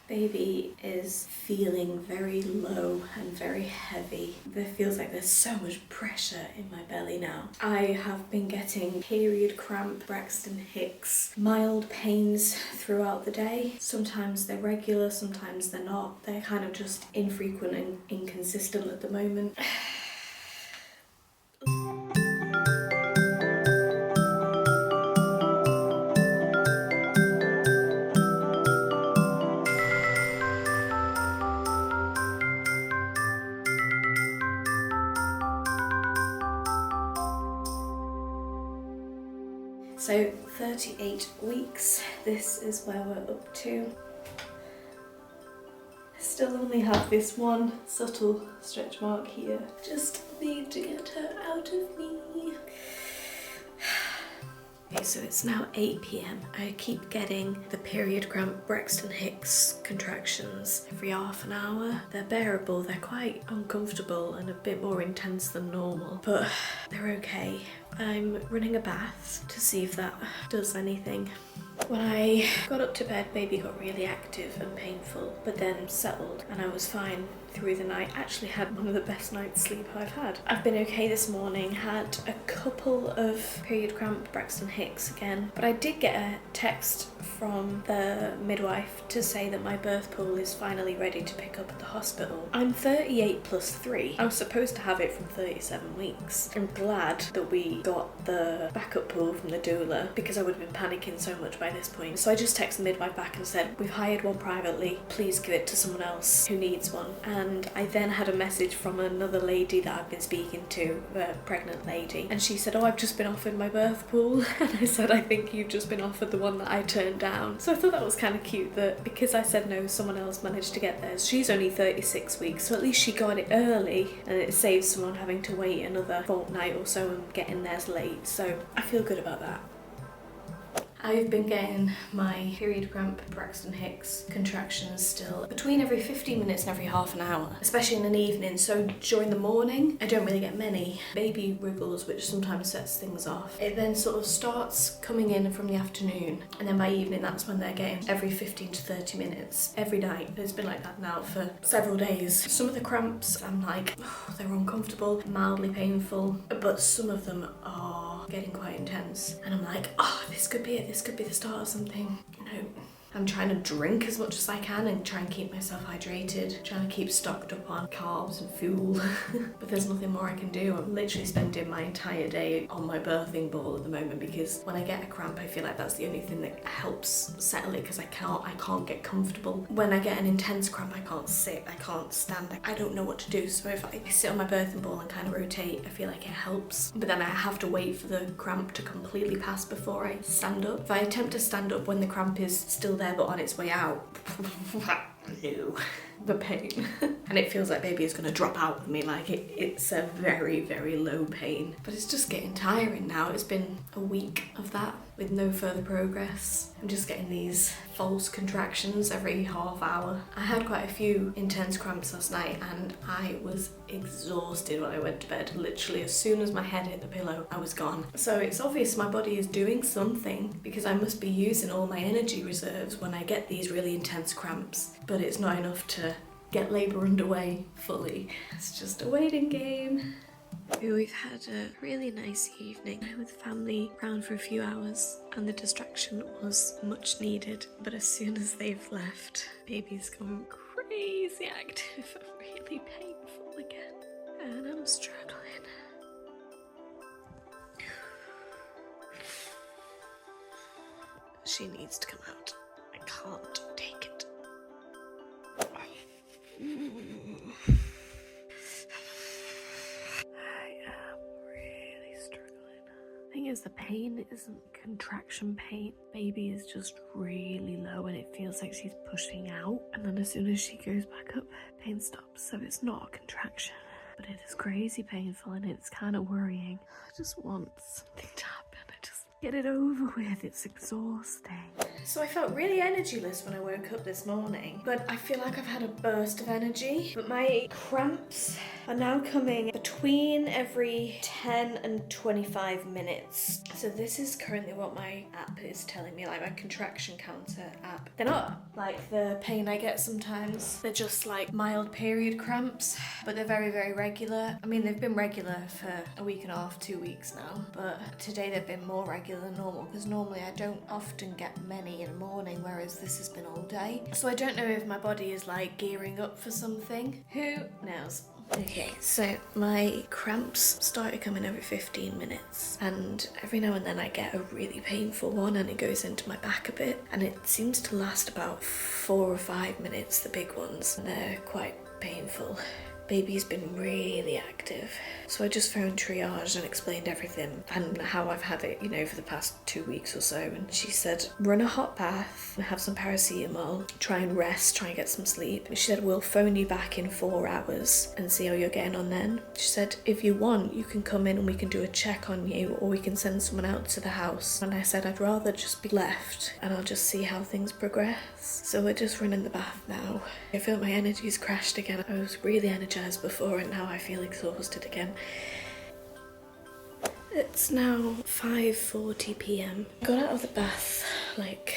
Baby is feeling very low and very heavy. There feels like there's so much pressure in my belly now. I have been getting period cramp, Braxton Hicks, mild pains throughout the day. Sometimes they're regular, sometimes they're not. They're kind of just infrequent and inconsistent at the moment. So 38 weeks, this is where we're up to. I still only have this one subtle stretch mark here. Just need to get her out of me. Okay, so it's now 8 p.m. I keep getting the period cramp Braxton Hicks contractions every half an hour. They're bearable, they're quite uncomfortable and a bit more intense than normal, but they're okay. I'm running a bath to see if that does anything. When I got up to bed, baby got really active and painful, but then settled and I was fine through the night. Actually had one of the best night's sleep I've had. I've been okay this morning, had a couple of period cramp Braxton Hicks again, but I did get a text from the midwife to say that my birth pool is finally ready to pick up at the hospital. I'm 38 plus 3. I was supposed to have it from 37 weeks. I'm glad that we got the backup pool from the doula because I would have been panicking so much by this point. So I just texted the midwife back and said, we've hired one privately, please give it to someone else who needs one. And I then had a message from another lady that I've been speaking to, a pregnant lady, and she said, oh, I've just been offered my birth pool. And I said, I think you've just been offered the one that I turned down. So I thought that was kind of cute that because I said no, someone else managed to get theirs. She's only 36 weeks, so at least she got it early and it saves someone having to wait another fortnight or so and getting theirs late. So I feel good about that. I've been getting my period cramp Braxton Hicks contractions still between every 15 minutes and every half an hour, especially in an evening. So during the morning, I don't really get many. Baby wriggles, which sometimes sets things off. It then sort of starts coming in from the afternoon, and then by evening, that's when they're getting every 15 to 30 minutes every night. It's been like that now for several days. Some of the cramps, I'm like, oh, they're uncomfortable, mildly painful, but some of them are getting quite intense. And I'm like, oh, this could be it. This could be the start of something, you know. I'm trying to drink as much as I can and try and keep myself hydrated, trying to keep stocked up on carbs and fuel, but there's nothing more I can do. I'm literally spending my entire day on my birthing ball at the moment because when I get a cramp, I feel like that's the only thing that helps settle it because I can't get comfortable. When I get an intense cramp, I can't sit, I can't stand, I don't know what to do. So if I sit on my birthing ball and kind of rotate, I feel like it helps. But then I have to wait for the cramp to completely pass before I stand up. If I attempt to stand up when the cramp is still there but on its way out, no, the pain. And it feels like baby is going to drop out of me, like it's a very, very low pain. But it's just getting tiring now. It's been a week of that with no further progress. I'm just getting these false contractions every half hour. I had quite a few intense cramps last night and I was exhausted when I went to bed. Literally as soon as my head hit the pillow, I was gone. So it's obvious my body is doing something because I must be using all my energy reserves when I get these really intense cramps, but it's not enough to get labour underway fully. It's just a waiting game. We've had a really nice evening with family around for a few hours and the distraction was much needed, but as soon as they've left, baby's gone crazy active and really painful again, and I'm struggling. She needs to come out. I can't take it. Thing is, the pain isn't contraction pain. Baby is just really low and it feels like she's pushing out, and then as soon as she goes back up, pain stops. So it's not a contraction, but it is crazy painful and it's kind of worrying. I just want something to happen. Get it over with, it's exhausting. So I felt really energyless when I woke up this morning, but I feel like I've had a burst of energy. But my cramps are now coming between every 10 and 25 minutes. So this is currently what my app is telling me, like my contraction counter app. They're not like the pain I get sometimes. They're just like mild period cramps, but they're very, very regular. I mean, they've been regular for a week and a half, 2 weeks now, but today they've been more regular than normal, because normally I don't often get many in the morning, whereas this has been all day. So I don't know if my body is like gearing up for something. Who knows? Okay, so my cramps started coming every 15 minutes, and every now and then I get a really painful one and it goes into my back a bit, and it seems to last about 4 or 5 minutes, the big ones, and they're quite painful. Baby's been really active, so I just phoned triage and explained everything and how I've had it, you know, for the past 2 weeks or so, and she said run a hot bath, have some paracetamol, try and rest, try and get some sleep. She said we'll phone you back in 4 hours and see how you're getting on then. She said if you want you can come in and we can do a check on you, or we can send someone out to the house, and I said I'd rather just be left and I'll just see how things progress. So we're just running the bath now. I feel my energy's crashed again. I was really energized before and now I feel exhausted again. It's now 5:40 p.m. Got out of the bath like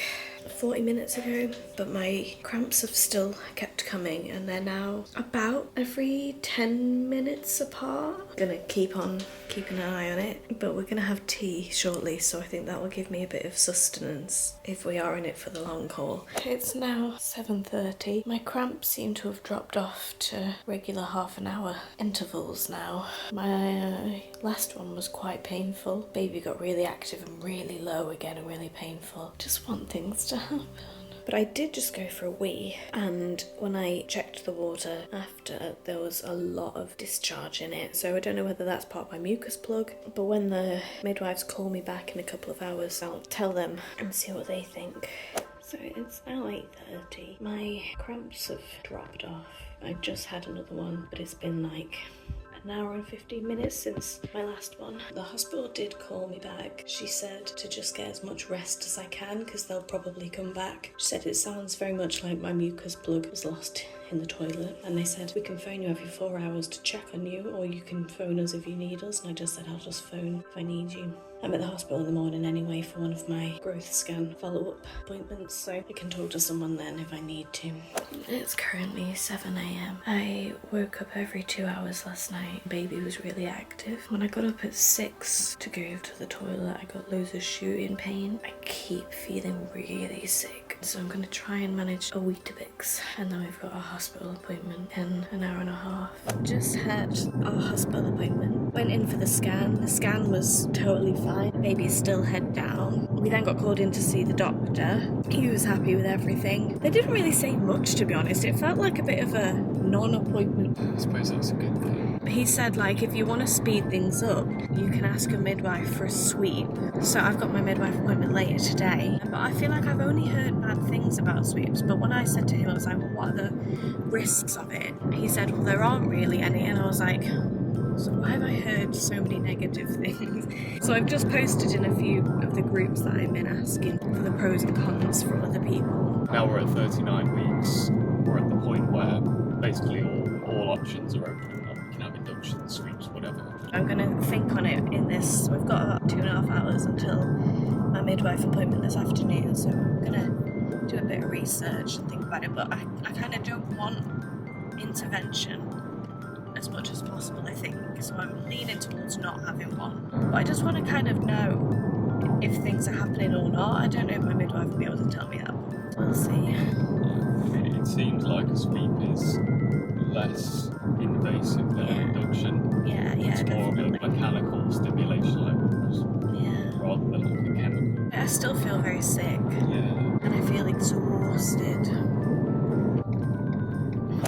40 minutes ago, but my cramps have still kept coming, and they're now about every 10 minutes apart. Gonna keep on keeping an eye on it, but we're gonna have tea shortly, so I think that will give me a bit of sustenance if we are in it for the long haul. It's now 7:30. My cramps seem to have dropped off to regular half-an-hour intervals now. My last one was quite painful. Baby got really active and really low again and really painful. Just want things to happen. But I did just go for a wee, and when I checked the water after, there was a lot of discharge in it, so I don't know whether that's part of my mucus plug, but when the midwives call me back in a couple of hours, I'll tell them and see what they think. So it's now 8:30. My cramps have dropped off. I just had another one, but it's been like an hour and 15 minutes since my last one. The hospital did call me back. She said to just get as much rest as I can because they'll probably come back. She said it sounds very much like my mucus plug was lost in the toilet, and they said we can phone you every 4 hours to check on you, or you can phone us if you need us, and I just said I'll just phone if I need you. I'm at the hospital in the morning anyway for one of my growth scan follow-up appointments, so I can talk to someone then if I need to. It's currently 7 a.m. I woke up every 2 hours last night. Baby was really active. When I got up at 6 to go to the toilet, I got loads of shooting pain. I keep feeling really sick, so I'm going to try and manage a Weetabix, and then we've got a hospital appointment in an hour and a half. Just had our hospital appointment. Went in for the scan. The scan was totally fine. Baby's still head down. We then got called in to see the doctor. He was happy with everything. They didn't really say much, to be honest. It felt like a bit of a non-appointment. I suppose that's a good thing. He said, like, if you want to speed things up, you can ask a midwife for a sweep. So I've got my midwife appointment later today. But I feel like I've only heard bad things about sweeps. But when I said to him, I was like, well, what are the risks of it? He said, well, there aren't really any. And I was like, so why have I heard so many negative things? So I've just posted in a few of the groups that I'm in asking for the pros and cons for other people. Now we're at 39 weeks. We're at the point where basically all options are open. We can have induction, sweeps, whatever. I'm going to think on it in this. We've got about 2.5 hours until my midwife appointment this afternoon, so I'm going to do a bit of research and think about it. But I kind of don't want intervention as much as possible, I think, so I'm leaning towards not having one. But I just want to kind of know if things are happening or not. I don't know if my midwife will be able to tell me that. We'll see. Yeah, it seems like a sweep is less invasive than induction. Yeah, it's more of a mechanical stimulation levels rather than like a chemical. I still feel very sick. Yeah. And I feel exhausted.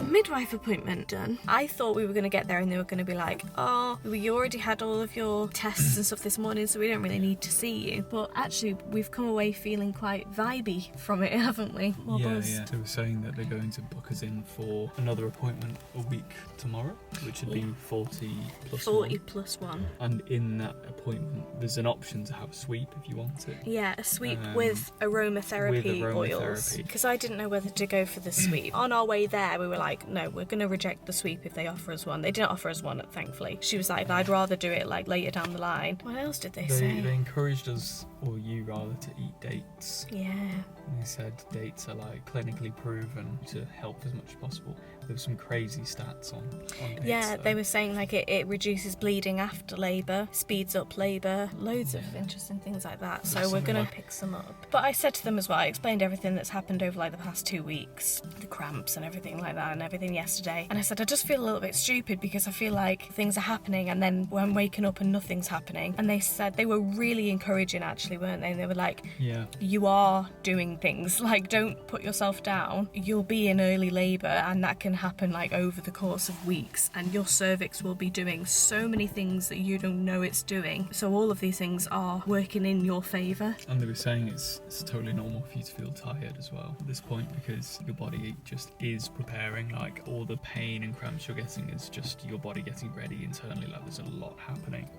midwife appointment done. I thought we were going to get there and they were going to be like, oh, we already had all of your tests and stuff this morning, so we don't really need to see you. But actually, we've come away feeling quite vibey from it, haven't we? More buzzed. Yeah. They were saying that they're going to book us in for another appointment a week tomorrow, which would be 40 plus 40 1. plus 1. And in that appointment, there's an option to have a sweep if you want it. Yeah, a sweep with aromatherapy oils. Because I didn't know whether to go for the sweep. On our way there, we were like, no, we're going to reject the sweep if they offer us one. They didn't offer us one, thankfully. She was like, I'd rather do it like later down the line. What else did they say? They encouraged us, or you rather, to eat dates. Yeah. And they said dates are like clinically proven to help as much as possible. There were some crazy stats on dates. Yeah, they were saying like it reduces bleeding after labour, speeds up labour, loads of interesting things like that. So we're going to pick some up. But I said to them as well, I explained everything that's happened over like the past 2 weeks, the cramps and everything like that and everything yesterday. And I said, I just feel a little bit stupid because I feel like things are happening and then I'm waking up and nothing's happening. And they said they were really encouraging actually, weren't they? And they were like, yeah, you are doing things, like don't put yourself down. You'll be in early labour and that can happen like over the course of weeks and your cervix will be doing so many things that you don't know it's doing. So all of these things are working in your favour. And they were saying it's totally normal for you to feel tired as well at this point because your body just is preparing. Like all the pain and cramps you're getting is just your body getting ready internally. Like there's a lot happening,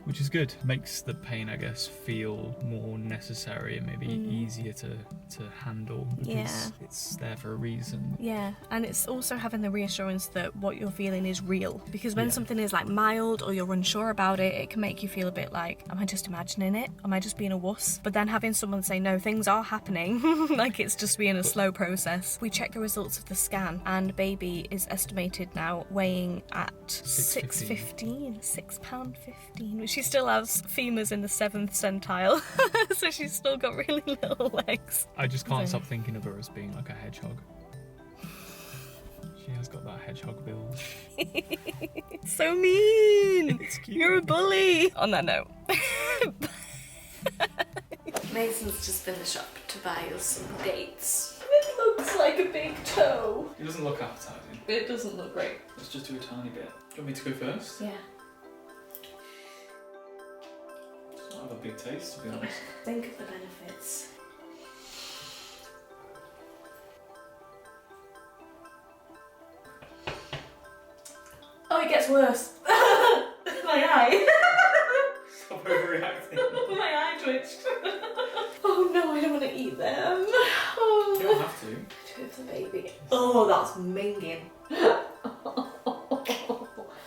which is good. Makes the pain, I guess, feel more necessary and maybe easier to handle because it's there for a reason. Yeah, and it's also having the reassurance that what you're feeling is real, because when something is like mild or you're unsure about it, it can make you feel a bit like, am I just imagining it? Am I just being a wuss? But then having someone say, no, things are happening, like it's just being a slow process. We checked the results of the scan and baby is estimated now weighing at 6.15, £6.15, which she still has femurs in the 7th centile, so she's still got really little legs. I just can't stop thinking of her as being like a hedgehog. She has got that hedgehog build. So mean! It's cute. You're a bully! On that note. Mason's just been in the shop to buy us some dates. It looks like a big toe. It doesn't look appetizing. It doesn't look great. Let's just do a tiny bit. Do you want me to go first? Yeah. It's not have a big taste, to be honest. Think of the benefits. Oh, it gets worse. My eye. Stop overreacting. My eye twitched. Oh no, I don't want to eat them. Oh. You don't have to. Do it for the baby. Oh, that's minging. It's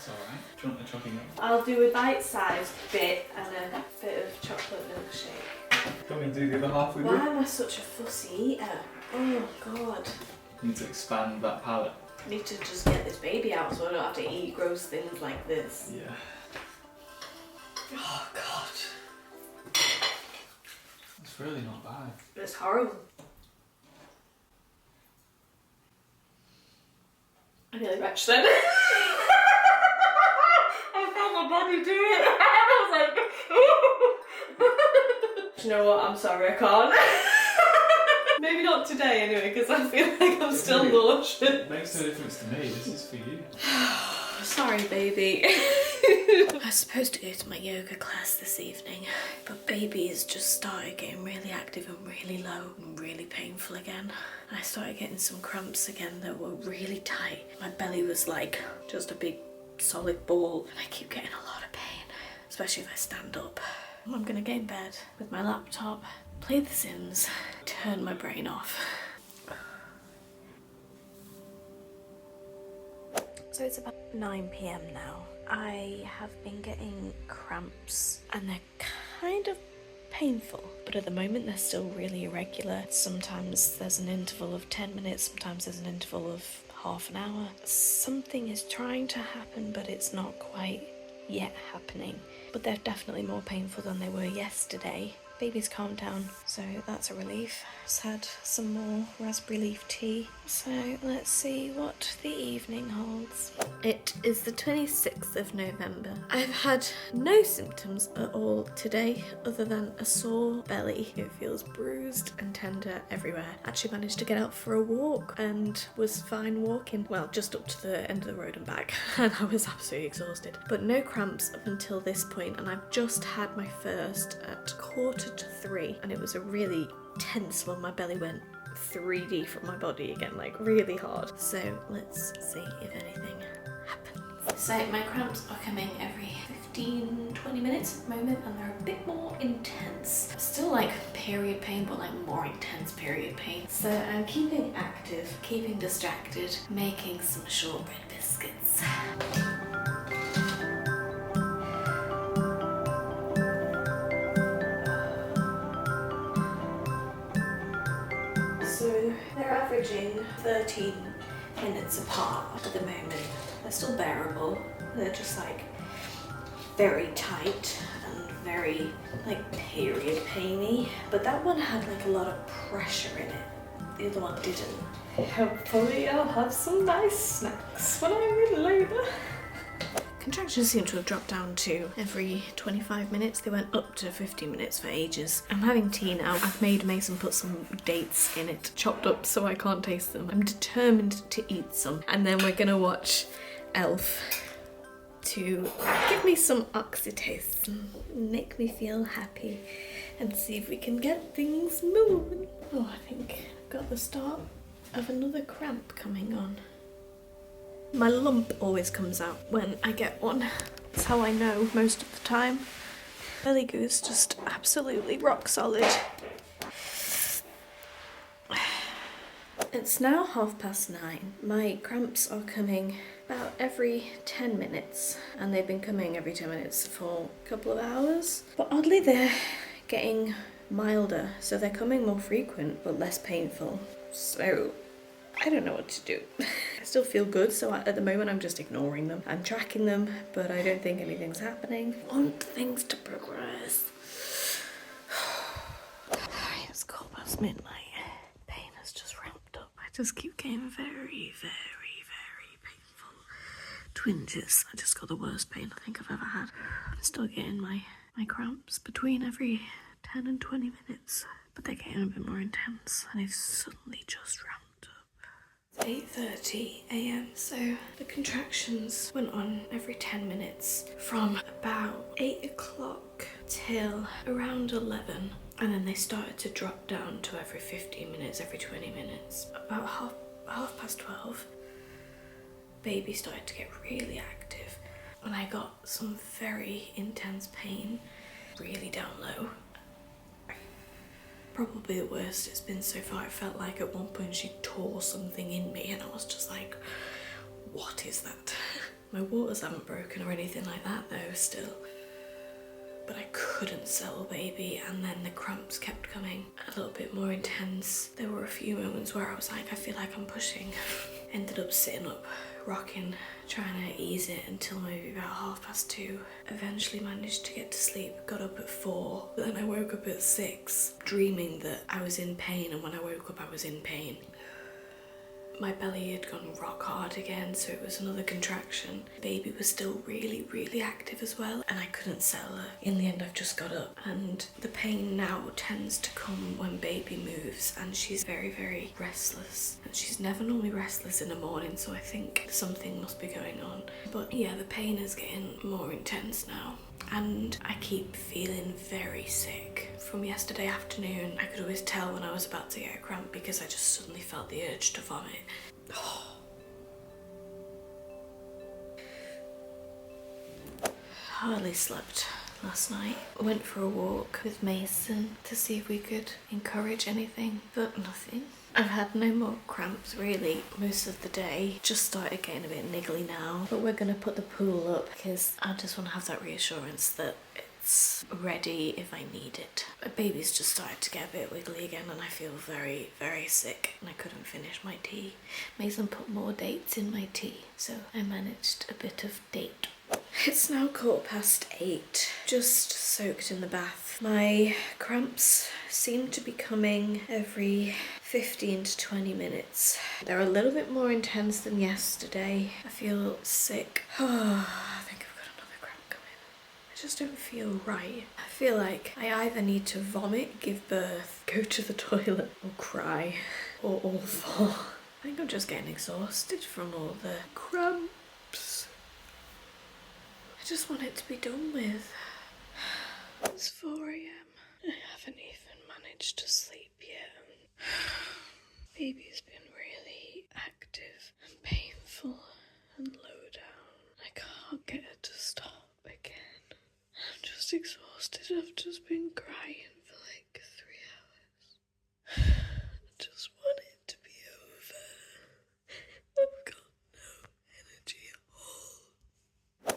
alright. Do you want the chocolate milk? I'll do a bite-sized bit and a bit of chocolate milkshake. Do you want me to do the other half with you? Why am I such a fussy eater? Oh god. You need to expand that palate. I need to just get this baby out so I don't have to eat gross things like this. Yeah. Oh god. It's really not bad. It's horrible. I nearly retched then. I felt my body do it. I was like, do you know what? I'm sorry, I can't. Maybe not today anyway, because I feel like I'm still nauseous. It makes no difference to me. This is for you. Sorry, baby. I was supposed to go to my yoga class this evening, but baby has just started getting really active and really low and really painful again. I started getting some cramps again that were really tight. My belly was like just a big solid ball, and I keep getting a lot of pain, especially if I stand up. I'm gonna get in bed with my laptop, play The Sims, turn my brain off. So it's about 9 PM now. I have been getting cramps and they're kind of painful, but at the moment they're still really irregular. Sometimes there's an interval of 10 minutes, sometimes there's an interval of half an hour. Something is trying to happen, but it's not quite yet happening. But they're definitely more painful than they were yesterday. Baby's calmed down, so that's a relief. Just had some more raspberry leaf tea. So let's see what the evening holds. It is the 26th of November. I've had no symptoms at all today other than a sore belly. It feels bruised and tender everywhere. Actually managed to get out for a walk and was fine walking. Well, just up to the end of the road and back, and I was absolutely exhausted. But no cramps up until this point, and I've just had my first at 2:45, and it was a really tense one. My belly went 3D from my body again, like really hard. So let's see if anything happens. So my cramps are coming every 15-20 minutes at the moment, and they're a bit more intense. Still like period pain, but like more intense period pain. So I'm keeping active, keeping distracted, making some shortbread biscuits. So they're averaging 13 minutes apart at the moment. They're still bearable. They're just like very tight and very like period painy. But that one had like a lot of pressure in it. The other one didn't. Hopefully I'll have some nice snacks when I'm in labour. Contractions seem to have dropped down to every 25 minutes. They went up to 50 minutes for ages. I'm having tea now. I've made Mason put some dates in it, chopped up so I can't taste them. I'm determined to eat some. And then we're gonna watch Elf to give me some oxytocin, make me feel happy, and see if we can get things moving. Oh, I think I've got the start of another cramp coming on. My lump always comes out when I get one. That's how I know most of the time. Belly goose just absolutely rock solid. It's now 9:30. My cramps are coming about every 10 minutes, and they've been coming every 10 minutes for a couple of hours. But oddly they're getting milder, so they're coming more frequent but less painful. So I don't know what to do. I still feel good, so at the moment I'm just ignoring them. I'm tracking them, but I don't think anything's happening. I want things to progress. It's midnight. Pain has just ramped up. I just keep getting very, very, very painful twinges. I just got the worst pain I think I've ever had. I'm still getting my cramps between every 10 and 20 minutes, but they're getting a bit more intense, and they've suddenly just ramped. 8:30 a.m. So the contractions went on every 10 minutes from about 8 o'clock till around 11, and then they started to drop down to every 15 minutes, every 20 minutes. About half past 12, Baby started to get really active, and I got some very intense pain, really down low. Probably the worst it's been so far. It felt like at one point she tore something in me, and I was just like, what is that? My waters haven't broken or anything like that though, still. But I couldn't settle Baby, and then the cramps kept coming a little bit more intense. There were a few moments where I was like, I feel like I'm pushing. Ended up sitting up, rocking, trying to ease it until maybe about 2:30. Eventually managed to get to sleep, got up at 4, but then I woke up at 6, dreaming that I was in pain, and when I woke up I was in pain. My belly had gone rock hard again, so it was another contraction. Baby was still really, really active as well, and I couldn't settle her. In the end, I've just got up, and the pain now tends to come when Baby moves, and she's very, very restless. And she's never normally restless in the morning, so I think something must be going on. But yeah, the pain is getting more intense now, and I keep feeling very sick. From yesterday afternoon, I could always tell when I was about to get a cramp because I just suddenly felt the urge to vomit. Hardly slept last night. Went for a walk with Mason to see if we could encourage anything, but nothing. I've had no more cramps really most of the day. Just started getting a bit niggly now, but we're gonna put the pool up because I just want to have that reassurance that it's ready if I need it. My Baby's just started to get a bit wiggly again, and I feel very, very sick, and I couldn't finish my tea. Mason put more dates in my tea, so I managed a bit of date It's now 8:15, just soaked in the bath. My cramps seem to be coming every 15 to 20 minutes. They're a little bit more intense than yesterday. I feel sick. I think I've got another cramp coming. I just don't feel right. I feel like I either need to vomit, give birth, go to the toilet, or cry, or all four. I think I'm just getting exhausted from all the cramps. I just want it to be done with. It's 4 a.m. I haven't even managed to sleep yet. Baby's been really active and painful and low down. I can't get her to stop again. I'm just exhausted. I've just been crying for like 3 hours. I just want it to be over. I've got no energy at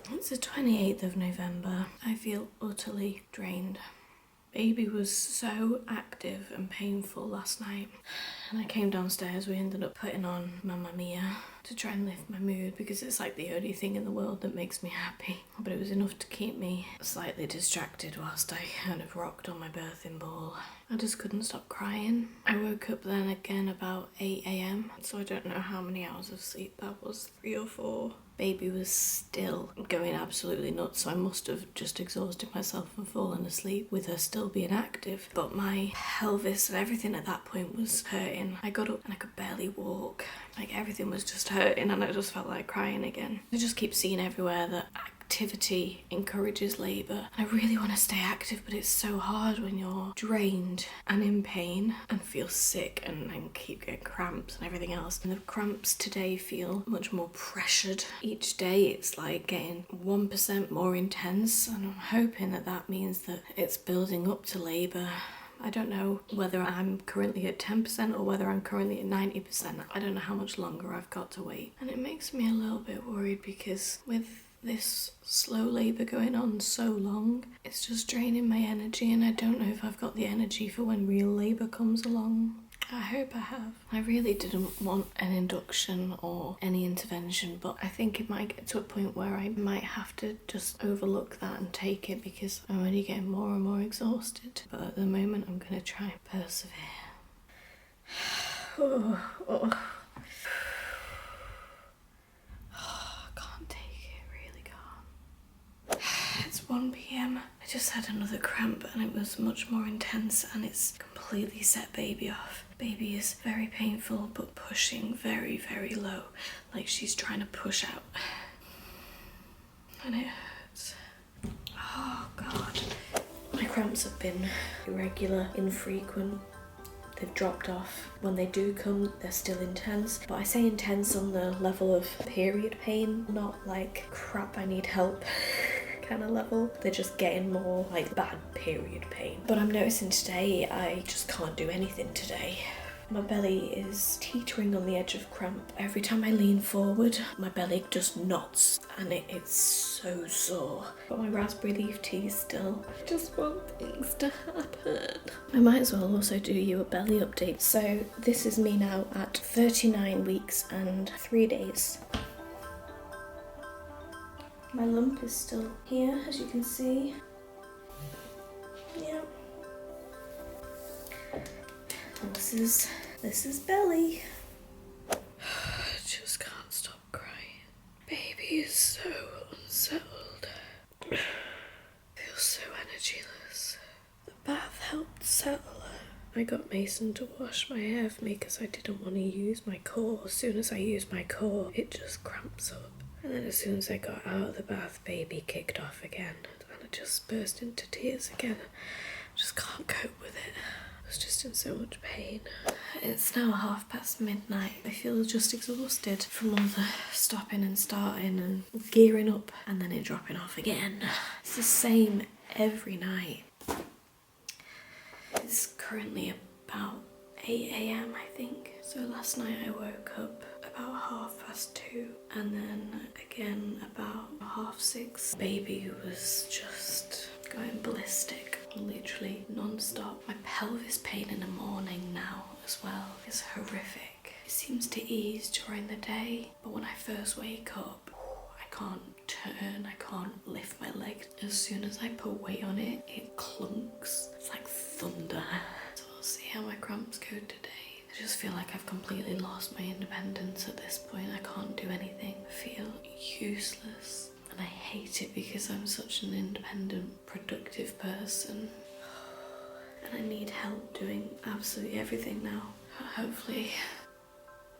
all. It's the 28th of November. I feel utterly drained. Baby was so active and painful last night. And I came downstairs, we ended up putting on Mamma Mia to try and lift my mood because it's like the only thing in the world that makes me happy. But it was enough to keep me slightly distracted whilst I kind of rocked on my birthing ball. I just couldn't stop crying. I woke up then again about 8 a.m. So I don't know how many hours of sleep that was, 3 or 4. Baby was still going absolutely nuts, so I must have just exhausted myself and fallen asleep with her still being active. But my pelvis and everything at that point was hurting. I got up and I could barely walk. Like everything was just hurting and I just felt like crying again. I just keep seeing everywhere that activity encourages labour. I really want to stay active, but it's so hard when you're drained and in pain and feel sick and keep getting cramps and everything else. And the cramps today feel much more pressured. Each day it's like getting 1% more intense, and I'm hoping that that means that it's building up to labour. I don't know whether I'm currently at 10% or whether I'm currently at 90%. I don't know how much longer I've got to wait. And it makes me a little bit worried because with this slow labour going on so long, it's just draining my energy, and I don't know if I've got the energy for when real labour comes along. I hope I have. I really didn't want an induction or any intervention, but I think it might get to a point where I might have to just overlook that and take it because I'm only getting more and more exhausted. But at the moment I'm going to try and persevere. I can't take it, really can't. It's 1 p.m. I just had another cramp and it was much more intense, and it's completely set baby off. Baby is very painful but pushing very, very low, like she's trying to push out. And it hurts. Oh God. My cramps have been irregular, infrequent. They've dropped off. When they do come, they're still intense. But I say intense on the level of period pain, not like crap, I need help kind of level. They're just getting more like bad period pain. But I'm noticing today I just can't do anything today. My belly is teetering on the edge of cramp. Every time I lean forward, my belly just knots and it's so sore. But my raspberry leaf tea still. I just want things to happen. I might as well also do you a belly update. So this is me now at 39 weeks and 3 days. My lump is still here, as you can see. Yeah. And this is belly. I just can't stop crying. Baby is so unsettled. Feels so energyless. The bath helped settle her. I got Mason to wash my hair for me because I didn't want to use my core. As soon as I use my core, it just cramps up. And then as soon as I got out of the bath, baby kicked off again. And I just burst into tears again. I just can't cope with it. I was just in so much pain. It's now midnight. I feel just exhausted from all the stopping and starting and gearing up and then it dropping off again. It's the same every night. It's currently about 8 a.m. I think. So last night I woke up about 2:30 and then again about 6:30. Baby was just going ballistic, literally non-stop. My pelvis pain in the morning now as well is horrific. It seems to ease during the day, but when I first wake up, I can't turn, I can't lift my leg. As soon as I put weight on it, it clunks. It's like thunder. So we'll see how my cramps go today. I just feel like I've completely lost my independence at this point. I can't do anything. I feel useless. And I hate it because I'm such an independent, productive person. And I need help doing absolutely everything now. Hopefully,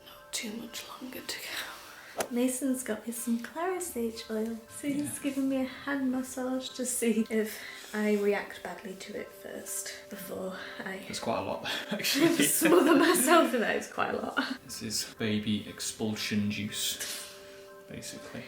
not too much longer to go. Mason's got me some clary sage oil, so he's giving me a hand massage to see if I react badly to it first before I There's quite a lot actually. smother myself in that. It's quite a lot. This is baby expulsion juice, basically.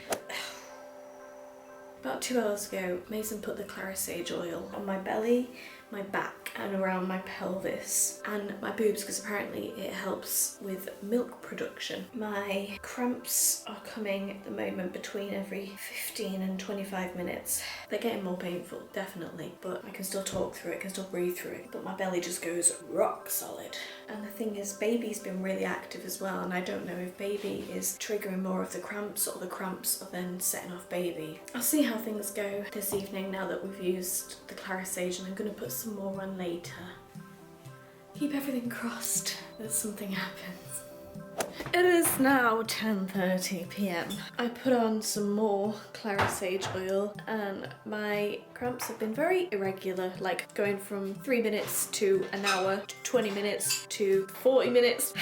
About 2 hours ago, Mason put the clary sage oil on my belly, my back and around my pelvis and my boobs because apparently it helps with milk production. My cramps are coming at the moment between every 15 and 25 minutes. They're getting more painful, definitely, but I can still talk through it, can still breathe through it, but my belly just goes rock solid. And the thing is, baby's been really active as well, and I don't know if baby is triggering more of the cramps or the cramps are then setting off baby. I'll see how things go this evening now that we've used the clary sage, and I'm going to put some more on later. Keep everything crossed that something happens. It is now 10:30 p.m. I put on some more clary sage oil and my cramps have been very irregular, like going from 3 minutes to an hour, to 20 minutes to 40 minutes.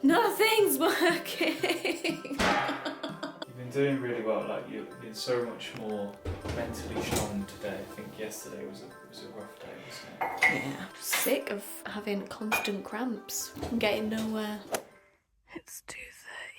Nothing's working. You've been doing really well, like you've been so much more mentally strong today. I think yesterday was a rough day, wasn't it? Yeah, sick of having constant cramps and getting nowhere. It's 2:30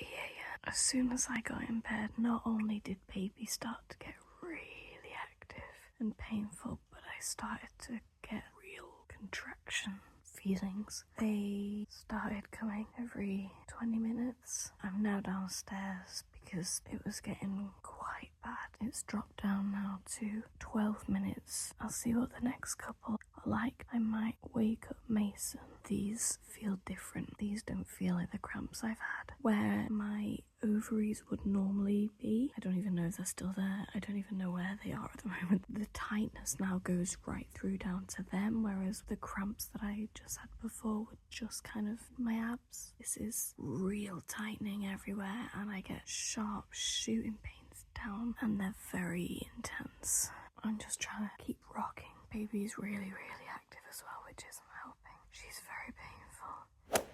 a.m. As soon as I got in bed, not only did baby start to get really active and painful, but I started to get real contraction feelings. They started coming every 20 minutes. I'm now downstairs because it was getting quite bad. It's dropped down now to 12 minutes. I'll see what the next couple are like. I might wake up Mason. These feel different. These don't feel like the cramps I've had. Where my ovaries would normally be, I don't even know if they're still there. I don't even know where they are at the moment. The tightness now goes right through down to them, whereas the cramps that I just had before were just kind of my abs. This is real tightening everywhere, and I get sharp shooting pains down, and they're very intense. I'm just trying to keep rocking. Baby's really active as well, which isn't helping. She's very painful.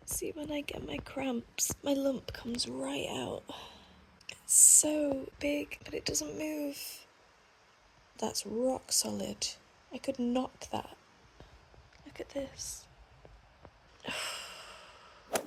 See, when I get my cramps, my lump comes right out. It's so big, but it doesn't move. That's rock solid. I could knock that. Look at this.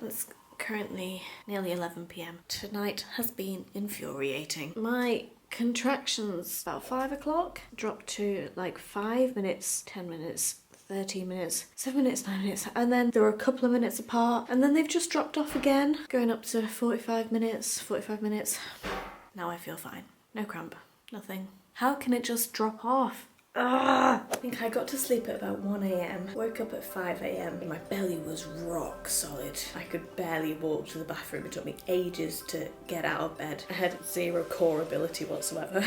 It's currently nearly 11 p.m. Tonight has been infuriating. My contractions about 5 o'clock dropped to like 5 minutes, 10 minutes, 13 minutes, 7 minutes, 9 minutes, and then they were a couple of minutes apart, and then they've just dropped off again, going up to 45 minutes, 45 minutes. Now I feel fine. No cramp, nothing. How can it just drop off? I think I got to sleep at about 1 a.m, woke up at 5 a.m, and my belly was rock solid. I could barely walk to the bathroom. It took me ages to get out of bed. I had zero core ability whatsoever.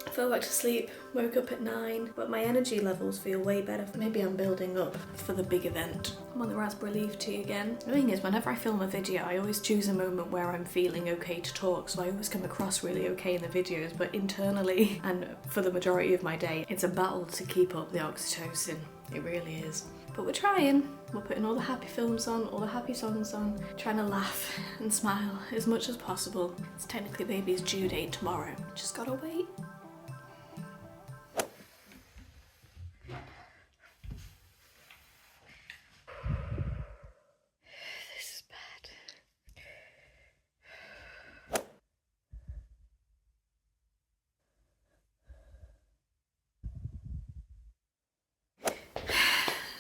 I fell back to sleep, woke up at 9, but my energy levels feel way better. Maybe I'm building up for the big event. I'm on the raspberry leaf tea again. The thing is, whenever I film a video, I always choose a moment where I'm feeling okay to talk, so I always come across really okay in the videos, but internally, and for the majority of my day, it's a battle to keep up the oxytocin. It really is. But we're trying. We're putting all the happy films on, all the happy songs on, trying to laugh and smile as much as possible. It's technically baby's due date tomorrow. Just gotta wait.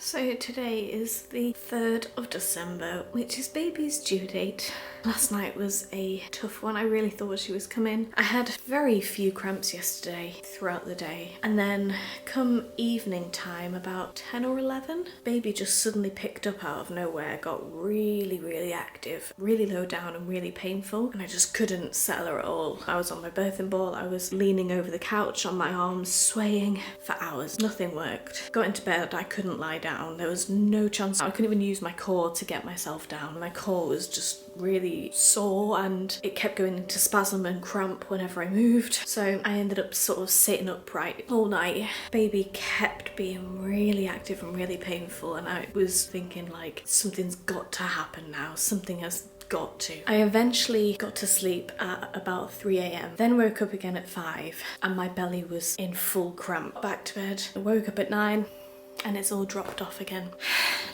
So today is the 3rd of December, which is baby's due date. Last night was a tough one. I really thought she was coming. I had very few cramps yesterday throughout the day. And then come evening time, about 10 or 11, baby just suddenly picked up out of nowhere, got really active, really low down and really painful. And I just couldn't settle her at all. I was on my birthing ball. I was leaning over the couch on my arms, swaying for hours. Nothing worked. Got into bed, I couldn't lie down. There was no chance. I couldn't even use my core to get myself down. My core was just really sore and it kept going into spasm and cramp whenever I moved. So I ended up sort of sitting upright all night. Baby kept being really active and really painful, and I was thinking like, something's got to happen now. Something has got to. I eventually got to sleep at about 3 a.m. Then woke up again at 5 and my belly was in full cramp. Back to bed. I woke up at 9 and it's all dropped off again,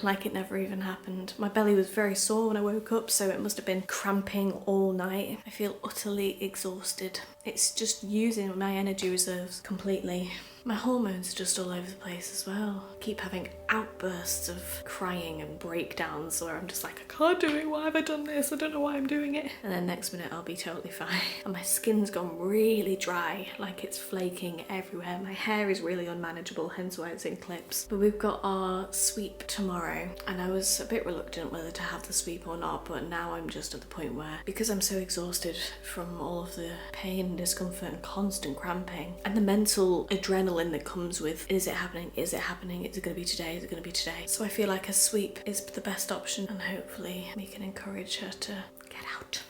like it never even happened. My belly was very sore when I woke up, so it must have been cramping all night. I feel utterly exhausted. It's just using my energy reserves completely. My hormones are just all over the place as well. I keep having outbursts of crying and breakdowns where I'm just like, I can't do it, why have I done this? I don't know why I'm doing it. And then next minute I'll be totally fine. And my skin's gone really dry, like it's flaking everywhere. My hair is really unmanageable, hence why it's in clips. But we've got our sweep tomorrow, and I was a bit reluctant whether to have the sweep or not, but now I'm just at the point where, because I'm so exhausted from all of the pain and discomfort and constant cramping, and the mental adrenaline that comes with, is it happening? Is it happening? Is it going to be today? Is it going to be today? So I feel like a sweep is the best option, and hopefully we can encourage her to get out.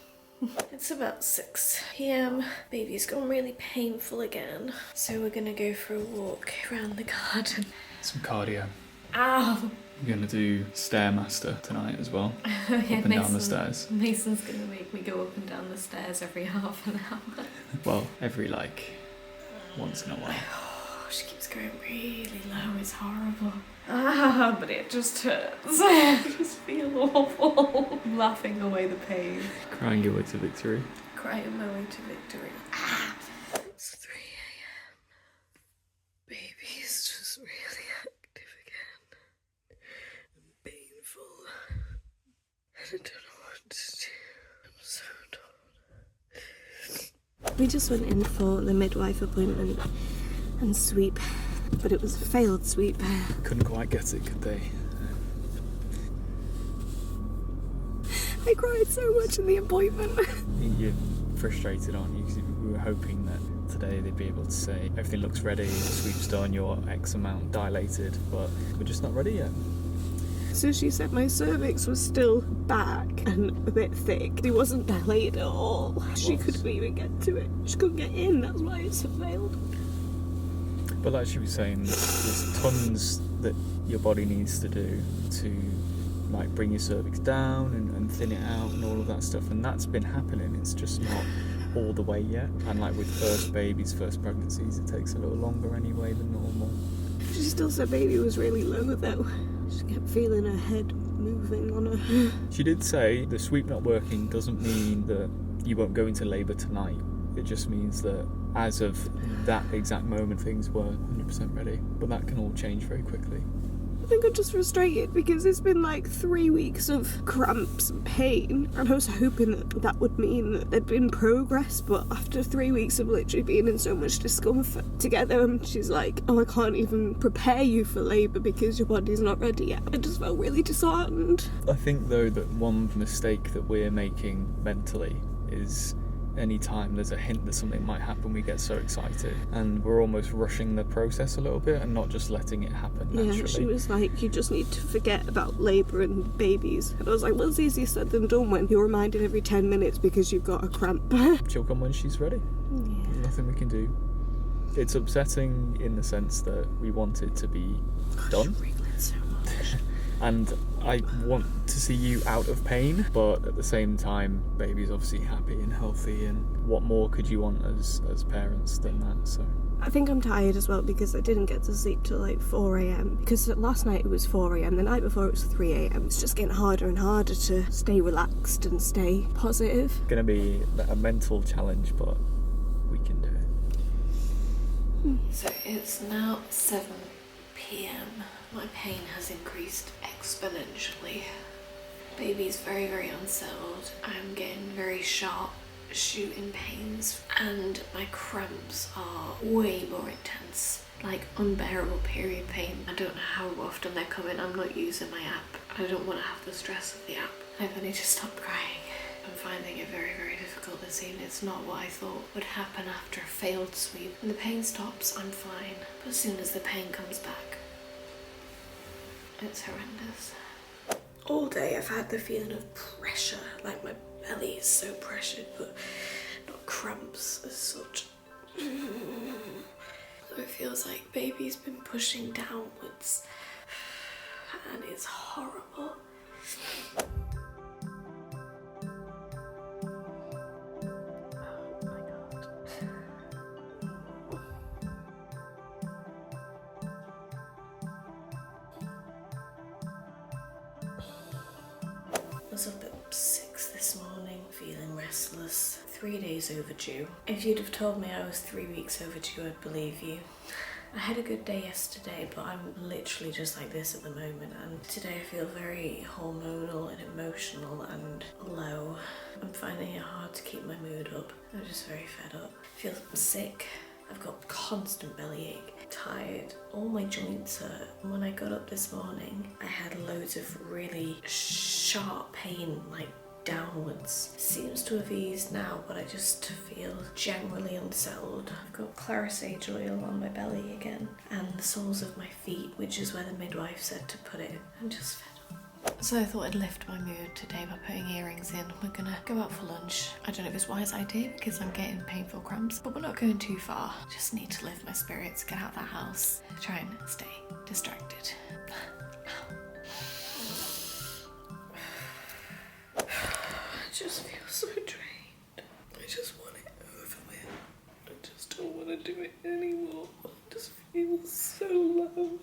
It's about 6 p.m. Baby's gone really painful again, so we're gonna go for a walk around the garden. Some cardio. Ow! We're going to do Stairmaster tonight as well. Yeah, up and down the stairs. Mason's gonna make me go up and down the stairs every half an hour. Well, every once in a while. Oh, she keeps going really low, it's horrible. But it just hurts. I just feel awful. I'm laughing away the pain. Crying your way to victory. Crying my way to victory. It's 3 a.m. Baby's just really active again. And painful. I don't know what to do. I'm so tired. We just went in for the midwife appointment and sweep, but it was a failed sweep. Couldn't quite get it, could they? I cried so much in the appointment. You're frustrated, aren't you? Because we were hoping that today they'd be able to say everything looks ready, the sweep's done, you're X amount dilated, but we're just not ready yet. So she said my cervix was still back and a bit thick. It wasn't dilated at all. She couldn't even get to it. She couldn't get in, that's why it's failed. But like she was saying, there's tons that your body needs to do to like bring your cervix down and thin it out and all of that stuff, and that's been happening. It's just not all the way yet. And like with first babies, first pregnancies, it takes a little longer anyway than normal. She still said baby was really low though. She kept feeling her head moving on her. She did say the sweep not working doesn't mean that you won't go into labour tonight. It just means that as of that exact moment things were 100% ready, but that can all change very quickly. I think I'm just frustrated because it's been like 3 weeks of cramps and pain, and I was hoping that that would mean that there'd been progress, but after 3 weeks of literally being in so much discomfort together, and she's like, oh, I can't even prepare you for labour because your body's not ready yet. I just felt really disheartened. I think though that one mistake that we're making mentally is anytime there's a hint that something might happen, we get so excited and we're almost rushing the process a little bit and not just letting it happen naturally. Yeah, she was like, you just need to forget about labour and babies. And I was like, well, it's easier said than done when you're reminded every 10 minutes because you've got a cramp. She'll come when she's ready. Yeah. There's nothing we can do. It's upsetting in the sense that we want it to be done. So much. And I want to see you out of pain, but at the same time, baby's obviously happy and healthy, and what more could you want as parents than that? So I think I'm tired as well because I didn't get to sleep till like 4 a.m. because last night it was 4 a.m, the night before it was 3 a.m. It's just getting harder and harder to stay relaxed and stay positive. It's going to be a mental challenge, but we can do it. So it's now 7 p.m. my pain has increased exponentially. Baby's very, very unsettled. I'm getting very sharp shooting pains and my cramps are way more intense, like unbearable period pain. I don't know how often they're coming. I'm not using my app. I don't want to have the stress of the app. I've only just stopped crying. I'm finding it very, very difficult this evening. It's not what I thought would happen after a failed sweep. When the pain stops, I'm fine. But as soon as the pain comes back, it's horrendous. All day I've had the feeling of pressure, like my belly is so pressured, but not cramps as such. So it feels like baby's been pushing downwards, and it's horrible. I was up at 6 this morning, feeling restless. 3 days overdue. If you'd have told me I was 3 weeks overdue, I'd believe you. I had a good day yesterday, but I'm literally just like this at the moment, and today I feel very hormonal and emotional and low. I'm finding it hard to keep my mood up. I'm just very fed up. I feel sick. I've got constant bellyache, tired, all my joints hurt. And when I got up this morning, I had loads of really sharp pain, like downwards. Seems to have eased now, but I just feel generally unsettled. I've got clary oil on my belly again, and the soles of my feet, which is where the midwife said to put it. I'm just fed up. So I thought I'd lift my mood today by putting earrings in. We're gonna go out for lunch. I don't know if it's a wise idea because I'm getting painful cramps, but we're not going too far. Just need to lift my spirits, get out of that house, try and stay distracted. I just feel so drained. I just want it over with. I just don't want to do it anymore. I just feel so low.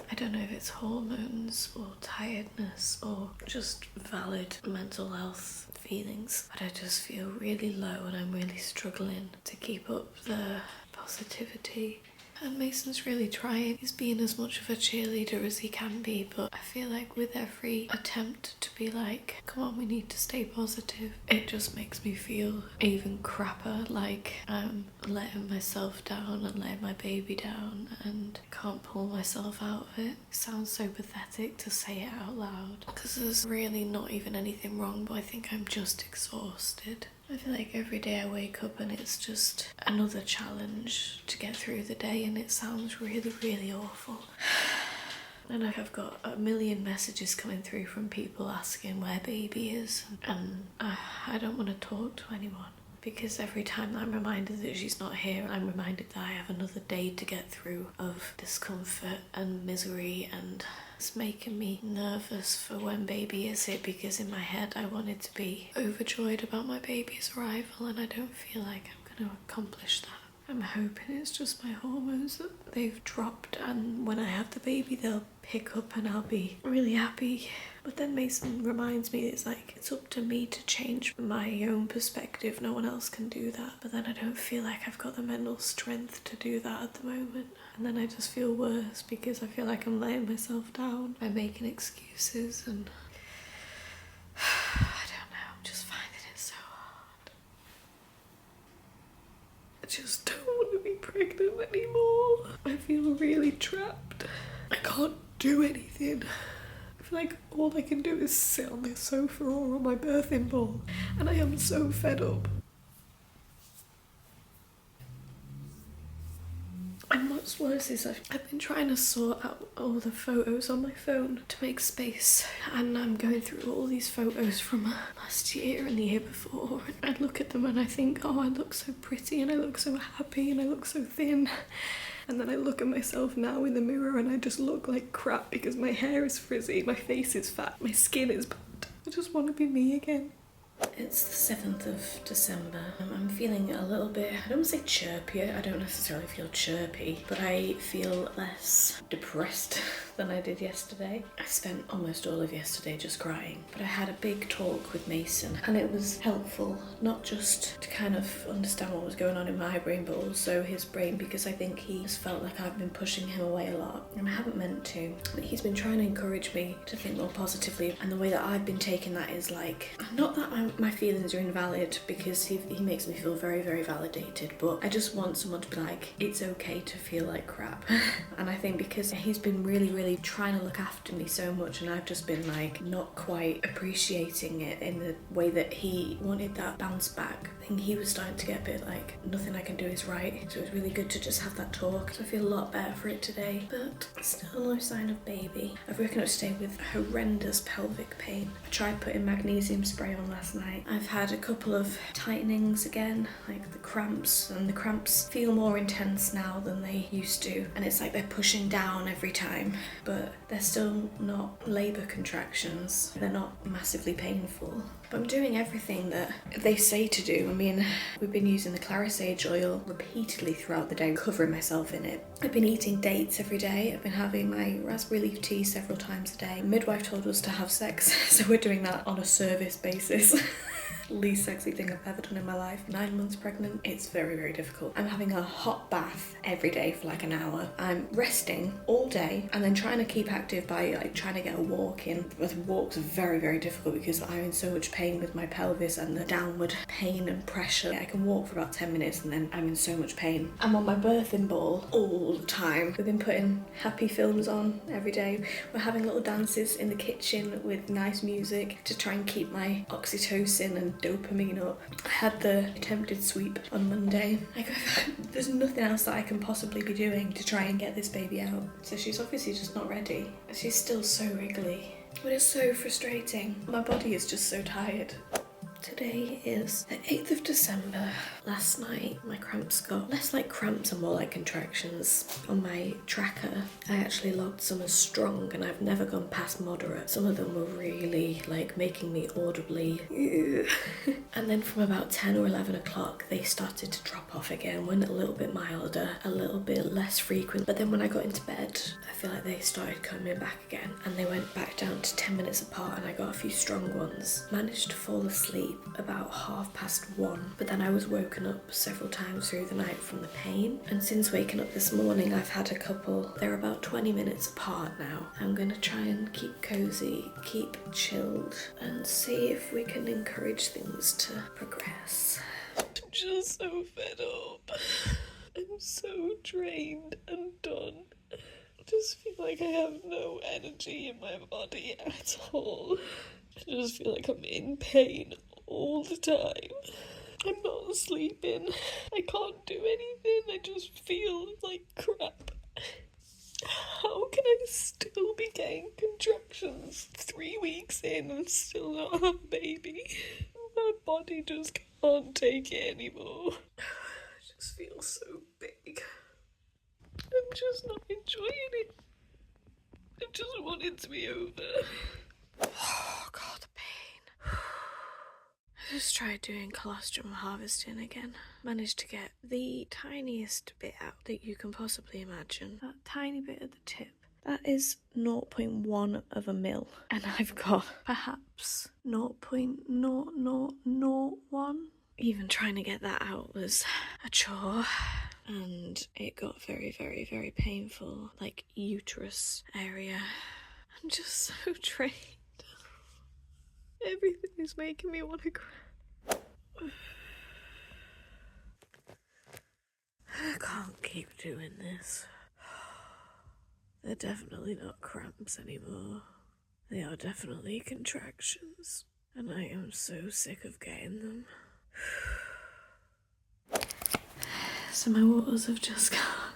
I don't know if it's hormones or tiredness or just valid mental health feelings, but I just feel really low and I'm really struggling to keep up the positivity. And Mason's really trying. He's being as much of a cheerleader as he can be, but I feel like with every attempt to be like, come on, we need to stay positive, it just makes me feel even crapper, like I'm letting myself down and letting my baby down and I can't pull myself out of it. It sounds so pathetic to say it out loud because there's really not even anything wrong, but I think I'm just exhausted. I feel like every day I wake up and it's just another challenge to get through the day, and it sounds really, really awful. And I've got a million messages coming through from people asking where baby is, and I don't want to talk to anyone because every time that I'm reminded that she's not here, I'm reminded that I have another day to get through of discomfort and misery, and it's making me nervous for when baby is here because in my head I wanted to be overjoyed about my baby's arrival and I don't feel like I'm going to accomplish that. I'm hoping it's just my hormones that they've dropped, and when I have the baby they'll pick up and I'll be really happy. But then Mason reminds me it's like it's up to me to change my own perspective. No one else can do that. But then I don't feel like I've got the mental strength to do that at the moment. And then I just feel worse because I feel like I'm letting myself down by making excuses, and I don't know, I'm just finding it so hard. I just don't want to be pregnant anymore. I feel really trapped. I can't do anything. I feel like all I can do is sit on this sofa or on my birthing ball, and I am so fed up. And what's worse is I've been trying to sort out all the photos on my phone to make space, and I'm going through all these photos from last year and the year before, and I look at them and I think, oh, I look so pretty and I look so happy and I look so thin. And then I look at myself now in the mirror and I just look like crap because my hair is frizzy, my face is fat, my skin is bad. I just want to be me again. It's the 7th of December. I'm feeling a little bit, I don't want to say chirpier, I don't necessarily feel chirpy, but I feel less depressed than I did yesterday. I spent almost all of yesterday just crying, but I had a big talk with Mason and it was helpful, not just to kind of understand what was going on in my brain, but also his brain, because I think he has felt like I've been pushing him away a lot, and I haven't meant to. But he's been trying to encourage me to think more positively, and the way that I've been taking that is like, not that my feelings are invalid, because he makes me feel very, very validated, but I just want someone to be like, it's okay to feel like crap. And I think because he's been really, really trying to look after me so much, and I've just been like not quite appreciating it in the way that he wanted that bounce back, I think he was starting to get a bit like, nothing I can do is right. So it was really good to just have that talk. So I feel a lot better for it today, but still no sign of baby. I've woken up today with horrendous pelvic pain. I tried putting magnesium spray on last night. I've had a couple of tightenings again, like the cramps, and the cramps feel more intense now than they used to, and it's like they're pushing down every time, but they're still not labour contractions. They're not massively painful. But I'm doing everything that they say to do. I mean, we've been using the clary sage oil repeatedly throughout the day, covering myself in it. I've been eating dates every day. I've been having my raspberry leaf tea several times a day. The midwife told us to have sex, so we're doing that on a service basis. Least sexy thing I've ever done in my life. 9 months pregnant, it's very, very difficult. I'm having a hot bath every day for like an hour. I'm resting all day and then trying to keep active by like trying to get a walk in. But the walks are very, very difficult because I'm in so much pain with my pelvis and the downward pain and pressure. I can walk for about 10 minutes and then I'm in so much pain. I'm on my birthing ball all the time. We've been putting happy films on every day. We're having little dances in the kitchen with nice music to try and keep my oxytocin and dopamine up. I had the attempted sweep on Monday. There's nothing else that I can possibly be doing to try and get this baby out. So she's obviously just not ready. She's still so wriggly. But it's so frustrating. My body is just so tired. Today is the 8th of December. Last night my cramps got less like cramps and more like contractions. On my tracker I actually logged some as strong and I've never gone past moderate. Some of them were really like making me audibly and then from about 10 or 11 o'clock they started to drop off again, went a little bit milder, a little bit less frequent, but then when I got into bed I feel like they started coming back again and they went back down to 10 minutes apart, and I got a few strong ones. Managed to fall asleep about 1:30, but then I was woken up several times through the night from the pain, and since waking up this morning I've had a couple. They're about 20 minutes apart now. I'm gonna try and keep cozy, keep chilled, and see if we can encourage things to progress. I'm just so fed up. I'm so drained and done. I just feel like I have no energy in my body at all. I just feel like I'm in pain all the time. I'm not sleeping. I can't do anything. I just feel like crap. How can I still be getting contractions 3 weeks in and still not have a baby? My body just can't take it anymore. I just feel so big. I'm just not enjoying it. I just want it to be over. Oh god, the pain. I just tried doing colostrum harvesting again. Managed to get the tiniest bit out that you can possibly imagine. That tiny bit at the tip. That is 0.1 of a mil. And I've got perhaps 0.0001. Even trying to get that out was a chore. And it got very, very, very painful. Like uterus area. I'm just so drained. Everything is making me want to cry. I can't keep doing this. They're definitely not cramps anymore. They are definitely contractions. And I am so sick of getting them. So my waters have just gone.